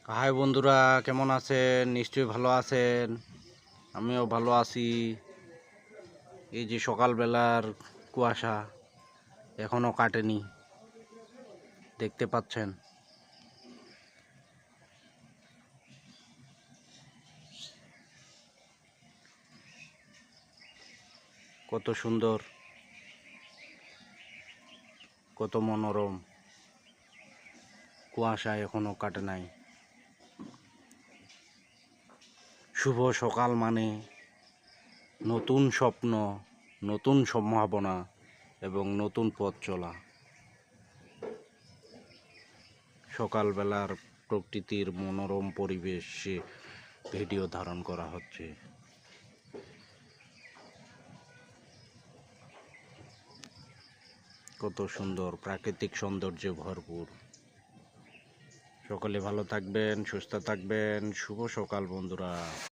High বন্ধুরা, কেমন আছেন? নিশ্চয়ই ভালো আছেন। আমিও ভালো আছি। এই যে সকালবেলার কুয়াশা এখনো কাটেনি, দেখতে পাচ্ছেন। কত সুন্দর, কত মনোরম। কুয়াশা এখনো কাটে নাই। শুভ সকাল মানে নতুন স্বপ্ন, নতুন সম্ভাবনা এবং নতুন পথ চলা। সকালবেলার প্রকৃতির মনোরম পরিবেশে ভিডিও ধারণ করা হচ্ছে। কত সুন্দর, প্রাকৃতিক সৌন্দর্যে ভরপুর। সকলে ভালো থাকবেন, সুস্থ থাকবেন। শুভ সকাল বন্ধুরা।